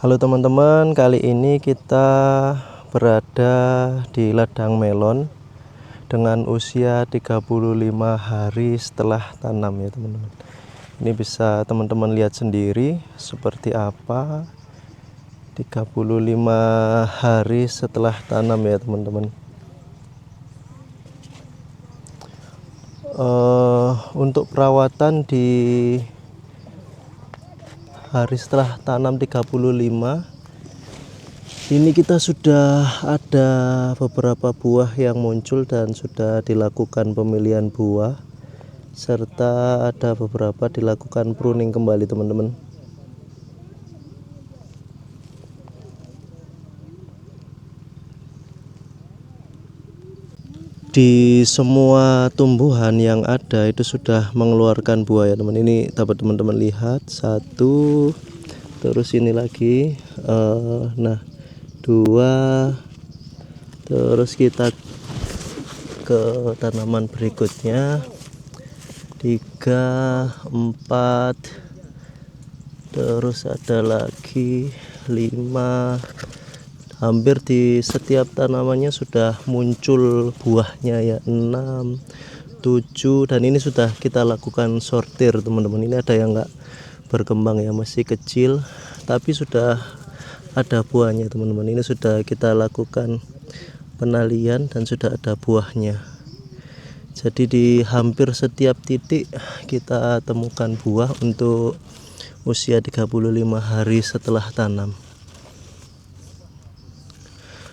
Halo teman-teman, kali ini kita berada di ladang melon dengan usia 35 hari setelah tanam ya teman-teman. Ini bisa teman-teman lihat sendiri seperti apa 35 hari setelah tanam ya teman-teman. Untuk perawatan di hari setelah tanam 35 ini kita sudah ada beberapa buah yang muncul dan sudah dilakukan pemilihan buah, serta ada beberapa dilakukan pruning kembali teman-teman. Di semua tumbuhan yang ada itu sudah mengeluarkan buah ya teman. Ini dapat teman-teman lihat satu, terus ini lagi, nah 2, terus kita ke tanaman berikutnya 3, 4, terus ada lagi 5. Hampir di setiap tanamannya sudah muncul buahnya ya, 6, 7, dan ini sudah kita lakukan sortir teman-teman. Ini ada yang enggak berkembang ya, masih kecil, tapi sudah ada buahnya teman-teman. Ini sudah kita lakukan penalian dan sudah ada buahnya. Jadi di hampir setiap titik kita temukan buah untuk usia 35 hari setelah tanam.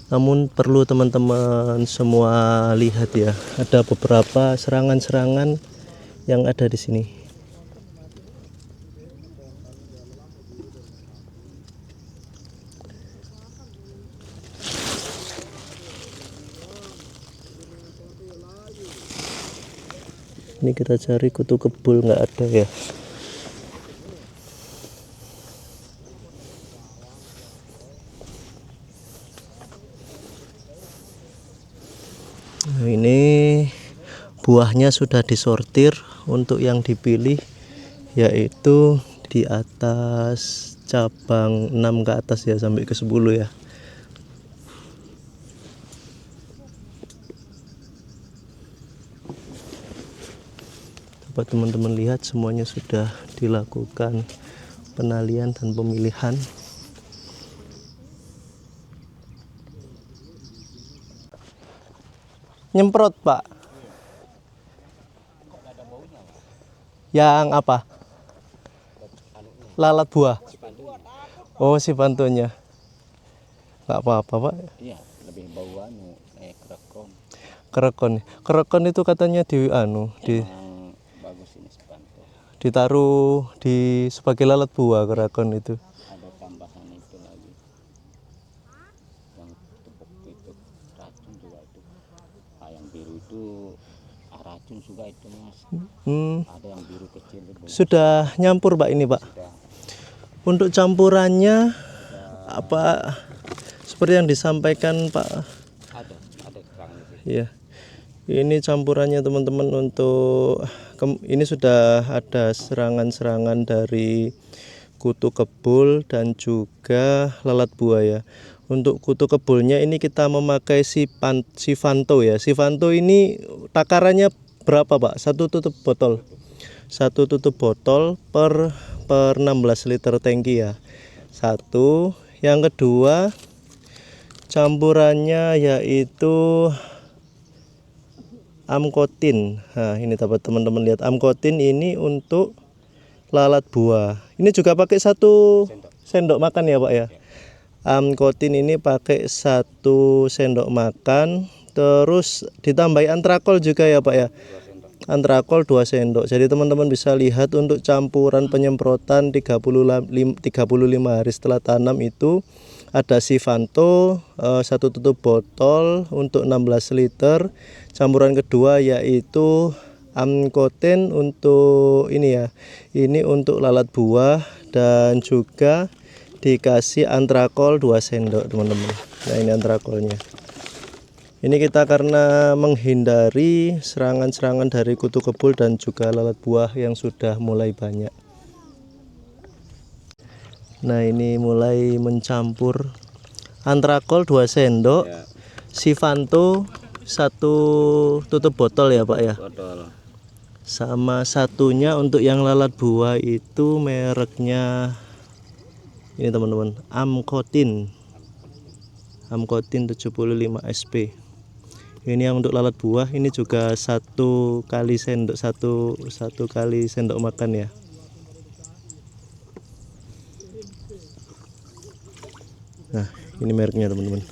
Namun perlu teman-teman semua lihat ya, ada beberapa serangan-serangan yang ada di sini. Ini kita cari kutu kebul, nggak ada ya. Nah, ini buahnya sudah disortir. Untuk yang dipilih yaitu di atas cabang 6 ke atas ya, sampai ke 10 ya. Dapat teman-teman lihat semuanya sudah dilakukan penalian dan pemilihan. Nyemprot Pak. Yang apa? Lalat buah. Oh, si pantunya. Nggak apa-apa Pak. Iya, lebih bau kerekon. Kerekon itu katanya Bagus ini sepantu. ditaruh di sebagai lalat buah kerekon itu. Ada tambahan itu lagi. Yang tepuk itu racun juga itu. Yang biru itu racun juga itu Mas. Ada yang biru kecil itu. Sudah nyampur Pak ini Pak. Sudah. Untuk campurannya apa seperti yang disampaikan Pak? Ada kerangnya sih. Iya. Ini campurannya teman-teman. Untuk ini sudah ada serangan-serangan dari kutu kebul dan juga lalat buah ya. Untuk kutu kebulnya ini kita memakai Sifanto ya. Sifanto ini takarannya berapa Pak? Satu tutup botol per 16 liter tangki ya. Satu. Yang kedua campurannya yaitu Amkotin. Nah, ini dapat teman-teman lihat, Amkotin ini untuk lalat buah. Ini juga pakai 1 sendok makan ya Pak ya. Amkotin ini pakai 1 sendok makan, terus ditambahi antrakol juga ya Pak ya. Antrakol 2 sendok. Jadi teman-teman bisa lihat untuk campuran penyemprotan 35 hari setelah tanam itu ada Sifanto 1 tutup botol untuk 16 liter. Campuran kedua yaitu Amkotin untuk ini ya. Ini untuk lalat buah, dan juga dikasih antrakol 2 sendok teman-teman. Nah, ini antrakolnya. Ini kita karena menghindari serangan-serangan dari kutu kebul dan juga lalat buah yang sudah mulai banyak. Nah ini mulai mencampur antrakol 2 sendok, Ya, Sivanto 1 tutup botol ya Pak ya. botol. Sama satunya untuk yang lalat buah itu mereknya ini teman-teman, Amcotin. Amcotin 75 SP. Ini yang untuk lalat buah, ini juga 1 kali sendok, satu kali sendok makan ya. Nah ini mereknya teman-teman.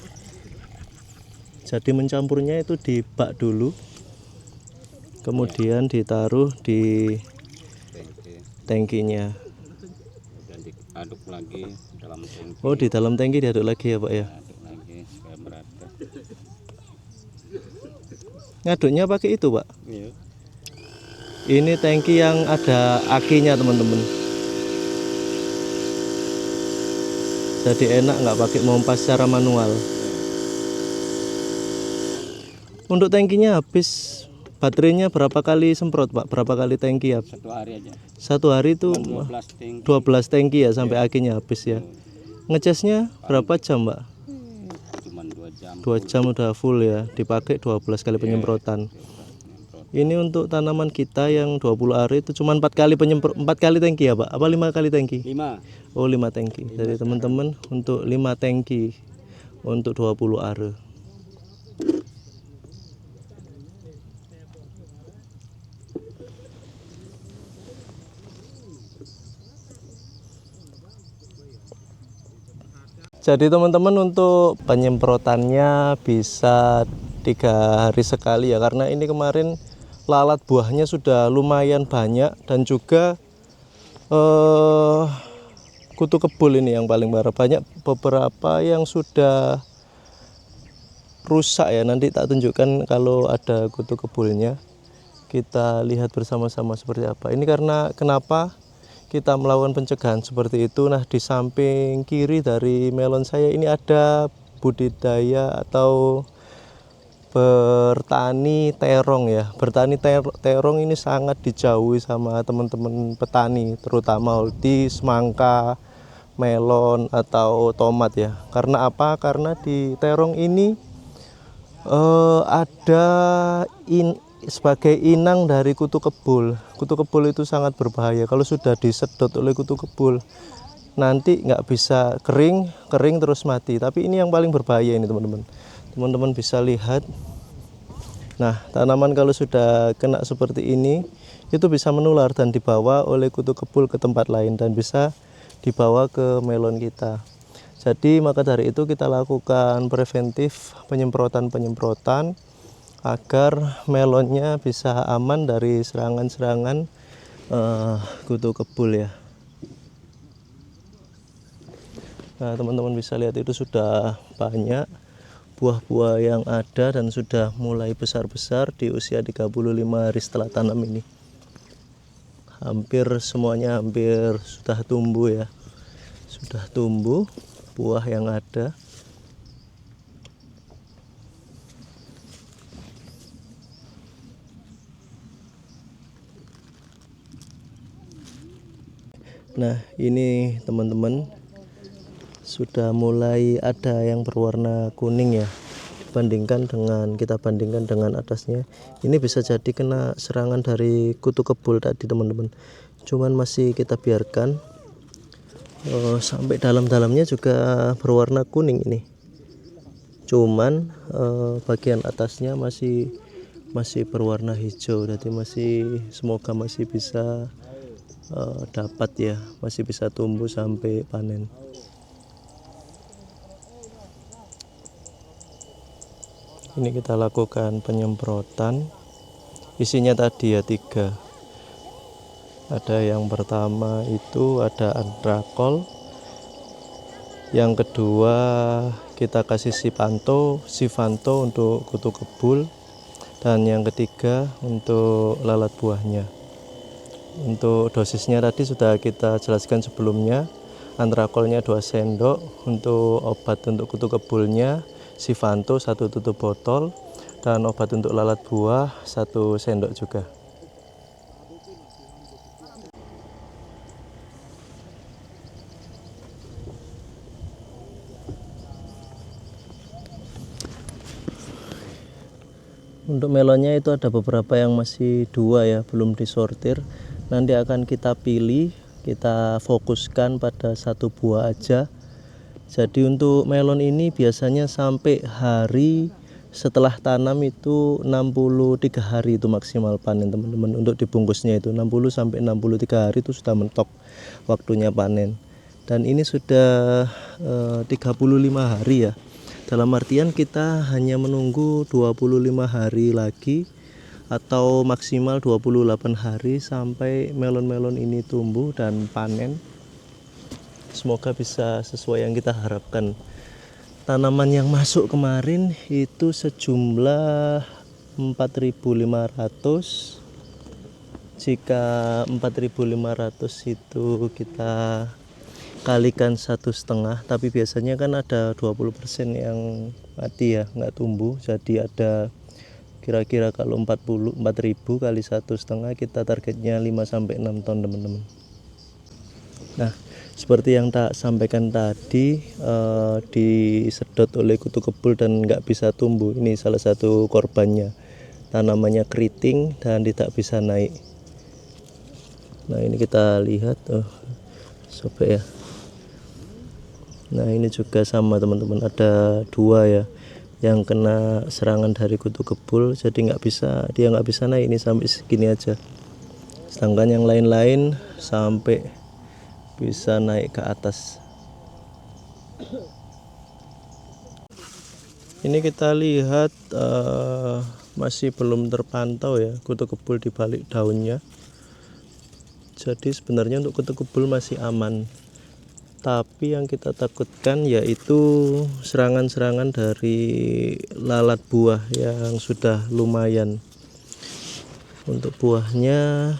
Jadi mencampurnya itu di bak dulu, kemudian ditaruh di Tangki. tangkinya. Dan diaduk lagi dalam tangki. Oh di dalam tangki diaduk lagi ya Pak ya. Aduk lagi supaya merata. Ngaduknya pakai itu Pak. Iya. Ini tangki yang ada akinya teman-teman. Jadi enak nggak pakai pompa secara manual. Untuk tangkinya habis baterainya berapa kali semprot Pak? Berapa kali tangki ya? 1 hari aja. 1 hari itu 12 tangki. 12 tangki ya sampai akinya habis ya. Ngecasnya berapa jam Pak? Cuman 2 jam. 2 jam udah full ya. Dipakai 12 kali penyemprotan. Ini untuk tanaman kita yang 20 hari itu cuma 4 kali 4 kali tangki ya Pak? Apa 5 kali tangki? 5. Oh 5 tangki. Jadi teman-teman untuk 5 tangki untuk 20 are. Jadi teman-teman untuk penyemprotannya bisa 3 hari sekali ya, karena ini kemarin lalat buahnya sudah lumayan banyak dan juga kutu kebul ini yang paling parah. Banyak beberapa yang sudah rusak ya, nanti tak tunjukkan kalau ada kutu kebulnya. Kita lihat bersama-sama seperti apa. Ini karena kenapa kita melakukan pencegahan seperti itu. Nah di samping kiri dari melon saya ini ada budidaya atau bertani terong ya. Bertani terong ini sangat dijauhi sama teman-teman petani, terutama holti, semangka, melon atau tomat ya. Karena apa? Karena di terong ini ada sebagai inang dari kutu kebul. Kutu kebul itu sangat berbahaya. Kalau sudah disedot oleh kutu kebul, nanti nggak bisa kering terus mati. Tapi ini yang paling berbahaya ini teman-teman. Teman-teman bisa lihat. Nah, tanaman kalau sudah kena seperti ini, itu bisa menular dan dibawa oleh kutu kebul ke tempat lain dan bisa dibawa ke melon kita. Jadi maka dari itu kita lakukan preventif penyemprotan agar melonnya bisa aman dari serangan-serangan kutu kebul ya. Nah teman-teman bisa lihat itu sudah banyak buah-buah yang ada dan sudah mulai besar-besar di usia 35 hari setelah tanam ini. Hampir semuanya sudah tumbuh ya. Sudah tumbuh buah yang ada. Nah ini teman-teman sudah mulai ada yang berwarna kuning ya, kita bandingkan dengan atasnya. Ini bisa jadi kena serangan dari kutu kebul tadi teman-teman, cuman masih kita biarkan sampai dalam-dalamnya juga berwarna kuning ini, cuman bagian atasnya masih berwarna hijau. Jadi semoga masih bisa dapat ya, masih bisa tumbuh sampai panen. Ini kita lakukan penyemprotan, isinya tadi ya 3. Ada yang pertama itu ada antrakol, yang kedua kita kasih Sivanto untuk kutu kebul, dan yang ketiga untuk lalat buahnya. Untuk dosisnya tadi sudah kita jelaskan sebelumnya. Antrakolnya 2 sendok, untuk obat untuk kutu kebulnya Sivanto 1 tutup botol, dan obat untuk lalat buah 1 sendok juga. Untuk melonnya itu ada beberapa yang masih 2 ya, belum disortir. Nanti akan kita pilih, kita fokuskan pada 1 buah aja. Jadi untuk melon ini biasanya sampai hari setelah tanam itu 63 hari itu maksimal panen teman-teman. Untuk dibungkusnya itu 60 sampai 63 hari itu sudah mentok waktunya panen. Dan ini sudah 35 hari ya. Dalam artian kita hanya menunggu 25 hari lagi atau maksimal 28 hari sampai melon-melon ini tumbuh dan panen. Semoga bisa sesuai yang kita harapkan. Tanaman yang masuk kemarin itu sejumlah 4.500. Jika 4.500 itu kita kalikan 1,5, tapi biasanya kan ada 20% yang mati ya, nggak tumbuh. Jadi ada kira-kira kalau 4.000 kali 1,5 kita targetnya 5-6 ton teman-teman. Nah, seperti yang tak sampaikan tadi, disedot oleh kutu kebul dan nggak bisa tumbuh. Ini salah satu korbannya. Tanamannya keriting dan tidak bisa naik. Nah, ini kita lihat, sobek ya. Nah, ini juga sama teman-teman, ada 2 ya yang kena serangan dari kutu kebul, jadi dia nggak bisa naik. Ini sampai segini aja. Sedangkan yang lain-lain sampai bisa naik ke atas. Ini kita lihat masih belum terpantau ya kutu kebul di balik daunnya. Jadi sebenarnya untuk kutu kebul masih aman. Tapi yang kita takutkan yaitu serangan-serangan dari lalat buah yang sudah lumayan. Untuk buahnya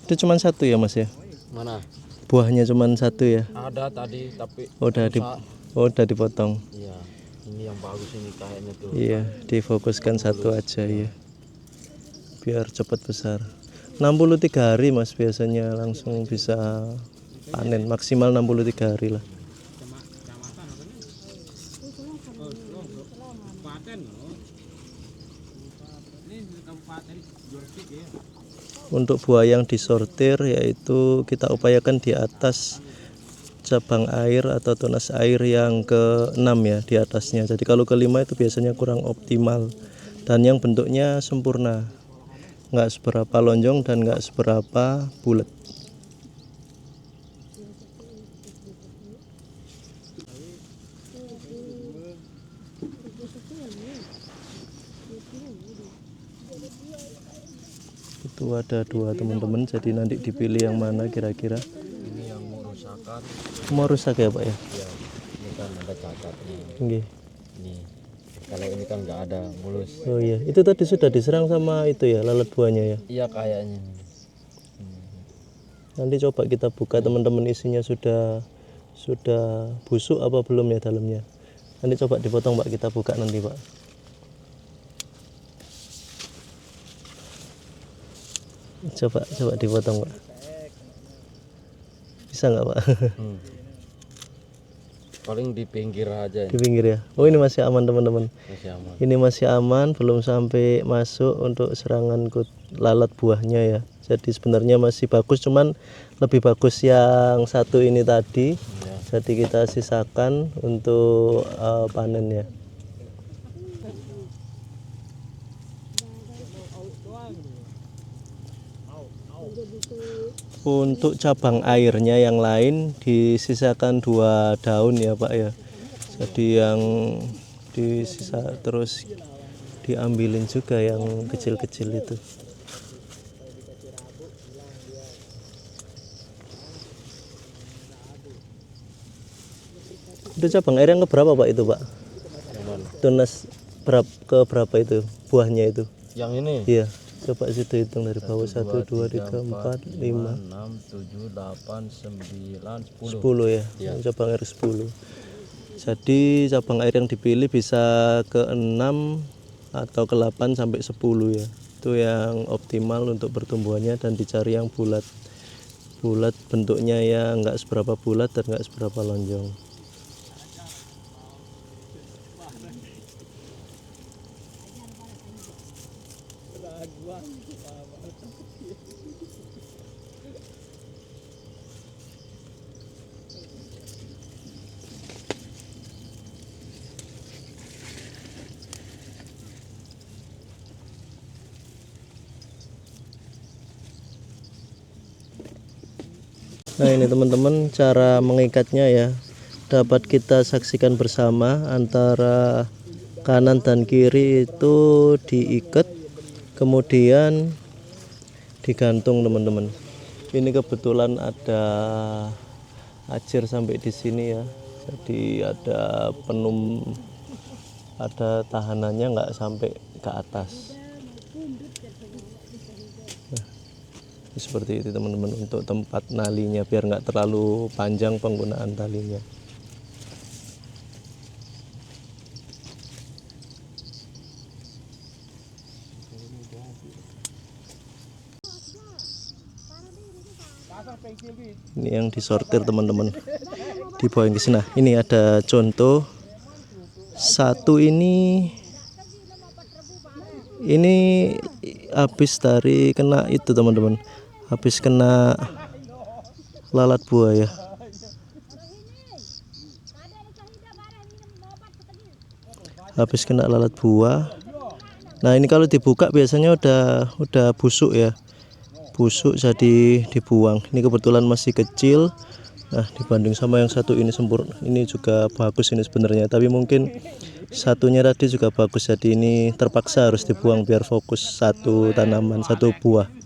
itu cuma 1 ya Mas ya? Mana? Buahnya cuma 1 ya? Ada tadi tapi Udah dipotong. Iya, ini yang bagus ini kayaknya tuh. Iya, difokuskan 1 aja ya. Biar cepat besar. 63 hari Mas biasanya langsung bisa panen, maksimal 63 hari lah. Untuk buah yang disortir yaitu kita upayakan di atas cabang air atau tunas air yang ke-6 ya, di atasnya. Jadi kalau ke-5 itu biasanya kurang optimal dan yang bentuknya sempurna, nggak seberapa lonjong dan nggak seberapa bulat. Itu ada 2 teman-teman, jadi nanti dipilih yang mana kira-kira. Ini yang mau rusakan. Mau rusak ya Pak ya? Ya, ini kan ada cacatnya. Nggih. Ini kalau ini kan nggak ada mulus. Oh iya, itu tadi sudah diserang sama itu ya, lalat buahnya ya. Iya kayaknya. Nanti coba kita buka teman-teman, isinya sudah busuk apa belum ya dalamnya. Nanti coba dipotong Pak, kita buka nanti Pak. Coba dipotong Pak. Bisa nggak Pak? Paling di pinggir aja. Di pinggir ya. Oh ini masih aman teman-teman. Masih aman. Ini masih aman, belum sampai masuk untuk serangan lalat buahnya ya. Jadi sebenarnya masih bagus, cuman lebih bagus yang 1 ini tadi. Ya. Jadi kita sisakan untuk panennya. Untuk cabang airnya yang lain disisakan 2 daun ya Pak ya. Jadi yang disisa terus diambilin juga yang kecil-kecil itu. Itu cabang air yang keberapa Pak itu Pak? Yang mana? Tunas keberapa itu buahnya itu? Yang ini? Iya. Coba situ hitung dari bawah 1, 2, 3, 4, 5, 6, 7, 8, 9, 10. 10 ya. Iya. Cabang air 10. Jadi cabang air yang dipilih bisa ke 6 atau ke 8 sampai 10 ya. Itu yang optimal untuk pertumbuhannya, dan dicari yang bulat. Bulat bentuknya ya nggak seberapa bulat dan nggak seberapa lonjong. Nah ini teman-teman cara mengikatnya ya, dapat kita saksikan bersama. Antara kanan dan kiri itu diikat, kemudian digantung teman-teman. Ini kebetulan ada ajir sampai di sini ya, jadi ada ada tahanannya nggak sampai ke atas. Seperti itu teman-teman, untuk tempat nalinya biar nggak terlalu panjang penggunaan talinya. Ini yang disortir teman-teman, dibawain ke sini. Nah, ini ada contoh satu, ini habis dari kena itu teman-teman, habis kena lalat buah ya. Habis kena lalat buah. Nah ini kalau dibuka biasanya udah busuk ya, busuk jadi dibuang. Ini kebetulan masih kecil. Nah dibanding sama yang satu ini sempurna, ini juga bagus ini sebenarnya, tapi mungkin satunya tadi juga bagus, jadi ini terpaksa harus dibuang biar fokus satu tanaman, satu buah.